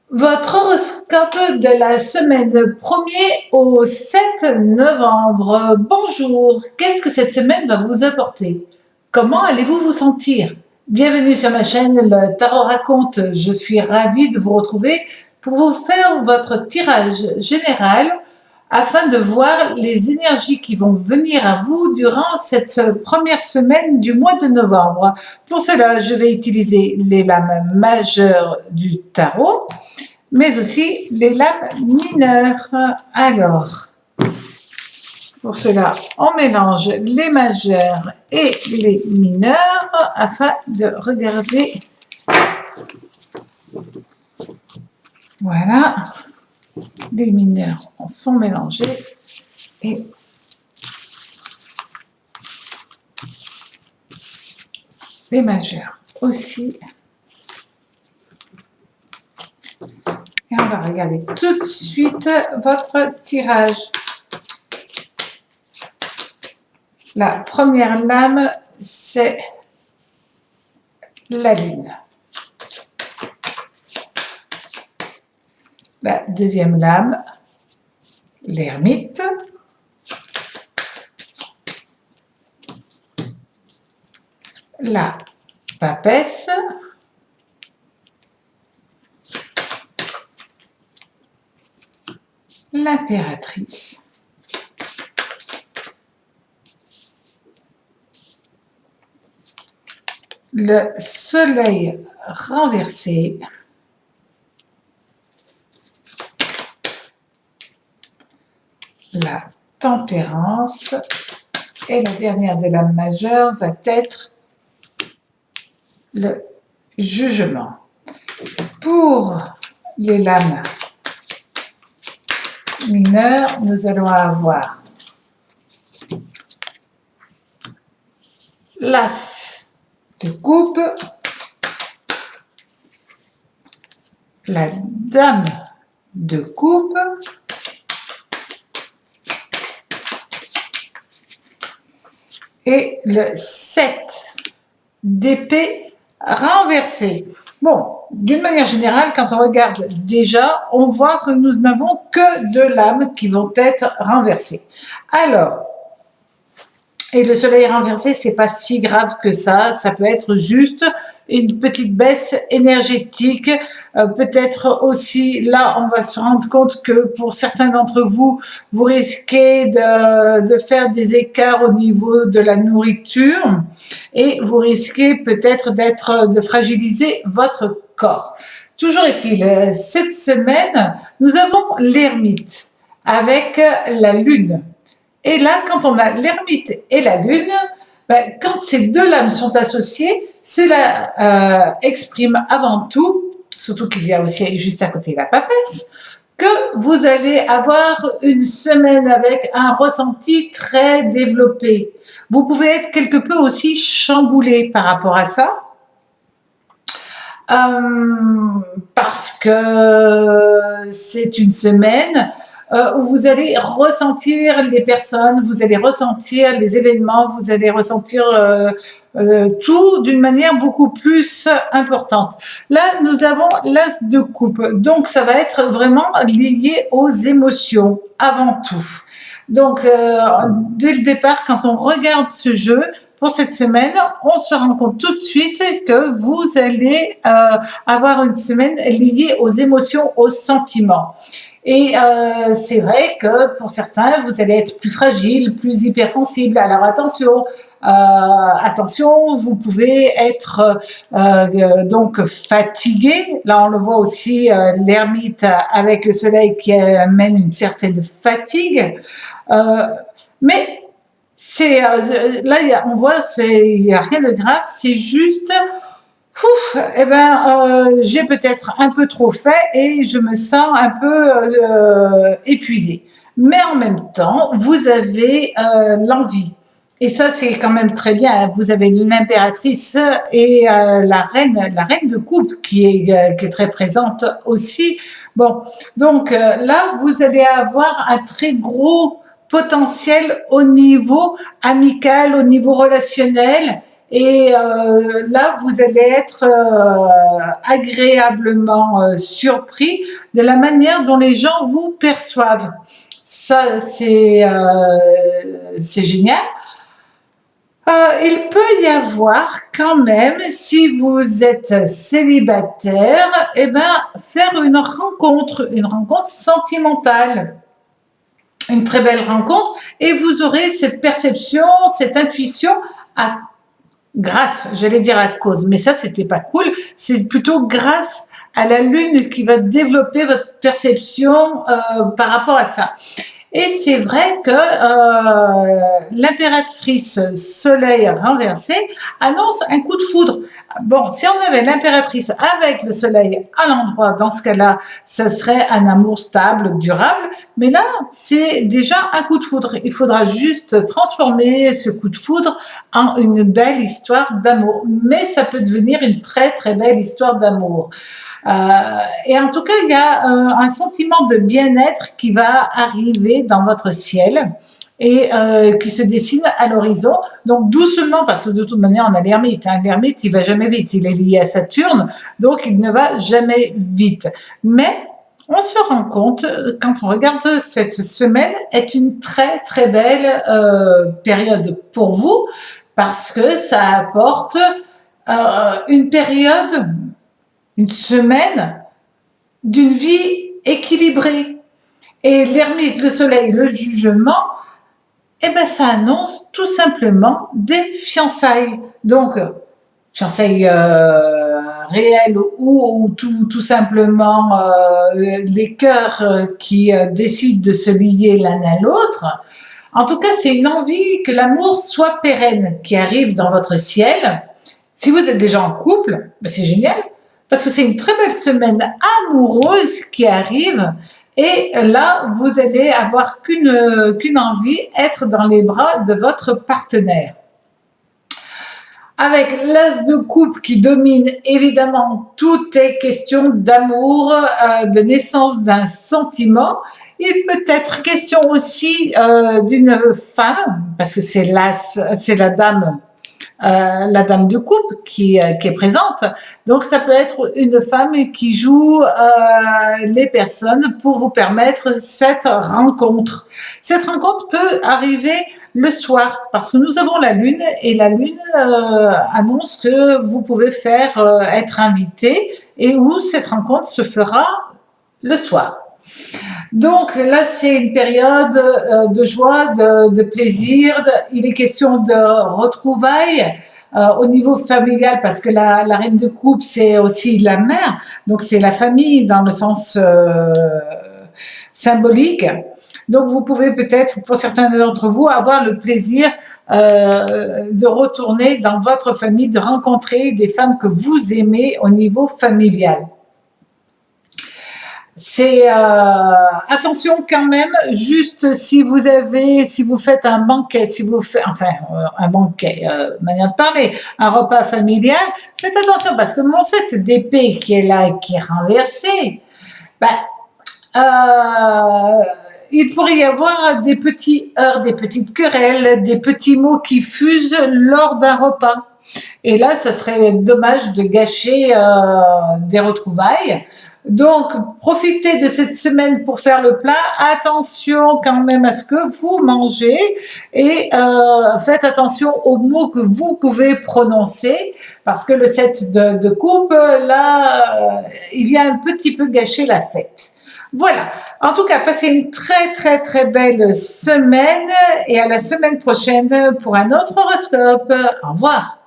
Votre horoscope de la semaine 1er au 7 novembre. Bonjour, qu'est-ce que cette semaine va vous apporter? Comment allez-vous vous sentir? Bienvenue sur ma chaîne Le Tarot Raconte. Je suis ravie de vous retrouver pour vous faire votre tirage général afin de voir les énergies qui vont venir à vous durant cette première semaine du mois de novembre. Pour cela, je vais utiliser les lames majeures du tarot, mais aussi les lames mineures. Alors, pour cela, on mélange les majeures et les mineures afin de regarder. Voilà, les mineurs sont mélangés et les majeures aussi. Et on va regarder tout de suite votre tirage. La première lame, c'est la lune. La deuxième lame, l'ermite. La papesse. L'impératrice. Le soleil renversé. La tempérance. Et la dernière des lames majeures va être le jugement. Pour les lames mineures, nous allons avoir l'as de coupe, la dame de coupe, et le 7 d'épée renversé. Bon, d'une manière générale, quand on regarde déjà, on voit que nous n'avons que deux lames qui vont être renversées. Alors, et le soleil renversé, c'est pas si grave que ça peut être juste une petite baisse énergétique. Peut-être aussi, là, on va se rendre compte que pour certains d'entre vous, vous risquez de faire des écarts au niveau de la nourriture et vous risquez peut-être de fragiliser votre corps. Toujours est-il, cette semaine, nous avons l'ermite avec la lune. Et là, quand on a l'ermite et la lune, quand ces deux lames sont associées, cela exprime avant tout, surtout qu'il y a aussi juste à côté la papesse, que vous allez avoir une semaine avec un ressenti très développé. Vous pouvez être quelque peu aussi chamboulé par rapport à ça. Parce que c'est une semaine où vous allez ressentir les personnes, vous allez ressentir les événements, vous allez ressentir tout d'une manière beaucoup plus importante. Là, nous avons l'as de coupe, donc ça va être vraiment lié aux émotions avant tout. Donc, dès le départ, quand on regarde ce jeu, pour cette semaine, on se rend compte tout de suite que vous allez avoir une semaine liée aux émotions, aux sentiments. Et c'est vrai que pour certains, vous allez être plus fragile, plus hypersensible. Alors attention, attention, vous pouvez être donc fatigué. Là, on le voit aussi, l'ermite avec le soleil qui amène une certaine fatigue. Mais c'est là, on voit, il n'y a rien de grave, c'est juste ouf, j'ai peut-être un peu trop fait et je me sens un peu épuisée. Mais en même temps, vous avez l'envie. Et ça, c'est quand même très bien. Vous avez l'impératrice et la reine de coupe qui est très présente aussi. Bon, donc là, vous allez avoir un très gros potentiel au niveau amical, au niveau relationnel. et là, vous allez être agréablement surpris de la manière dont les gens vous perçoivent. Ça, c'est génial. Il peut y avoir quand même, si vous êtes célibataire, eh ben, faire une rencontre sentimentale, une très belle rencontre, et vous aurez cette perception, cette intuition à grâce, j'allais dire à cause, mais ça c'était pas cool, c'est plutôt grâce à la lune qui va développer votre perception par rapport à ça. Et c'est vrai que l'impératrice soleil renversé annonce un coup de foudre. Bon, si on avait l'impératrice avec le soleil à l'endroit, dans ce cas-là, ça serait un amour stable, durable. Mais là, c'est déjà un coup de foudre. Il faudra juste transformer ce coup de foudre en une belle histoire d'amour. Mais ça peut devenir une très, très belle histoire d'amour. Et en tout cas, il y a un sentiment de bien-être qui va arriver dans votre ciel et qui se dessine à l'horizon. Donc doucement, parce que de toute manière, on a l'ermite. L'ermite, il va jamais vite. Il est lié à Saturne, donc il ne va jamais vite. Mais on se rend compte, quand on regarde cette semaine, est une très très belle période pour vous, parce que ça apporte une période, une semaine d'une vie équilibrée. Et l'ermite, le soleil, le jugement, eh ben ça annonce tout simplement des fiançailles. Donc, fiançailles réelles ou tout simplement les cœurs qui décident de se lier l'un à l'autre. En tout cas, c'est une envie que l'amour soit pérenne qui arrive dans votre ciel. Si vous êtes déjà en couple, ben c'est génial, parce que c'est une très belle semaine amoureuse qui arrive. Et là, vous allez avoir qu'une envie, être dans les bras de votre partenaire. Avec l'as de coupe qui domine, évidemment, tout est question d'amour, de naissance d'un sentiment. Il peut être question aussi d'une femme, parce que c'est la dame de coupe qui est présente. Donc, ça peut être une femme qui joue les personnes pour vous permettre cette rencontre. Cette rencontre peut arriver le soir, parce que nous avons la lune, et la lune annonce que vous pouvez être invité, et où cette rencontre se fera le soir. Donc là, c'est une période de joie, de plaisir. Il est question de retrouvailles au niveau familial, parce que la reine de coupe, c'est aussi la mère. Donc c'est la famille dans le sens symbolique. Donc vous pouvez peut-être, pour certains d'entre vous, avoir le plaisir de retourner dans votre famille, de rencontrer des femmes que vous aimez au niveau familial. C'est attention quand même, juste si vous faites un banquet, un banquet, manière de parler, un repas familial, faites attention, parce que mon 7 d'épée qui est là et qui est renversé, il pourrait y avoir des petits heurts, des petites querelles, des petits mots qui fusent lors d'un repas. Et là, ça serait dommage de gâcher des retrouvailles. Donc, profitez de cette semaine pour faire le plat. Attention quand même à ce que vous mangez et faites attention aux mots que vous pouvez prononcer, parce que le 7 de coupe, là, il vient un petit peu gâcher la fête. Voilà. En tout cas, passez une très très très belle semaine et à la semaine prochaine pour un autre horoscope. Au revoir.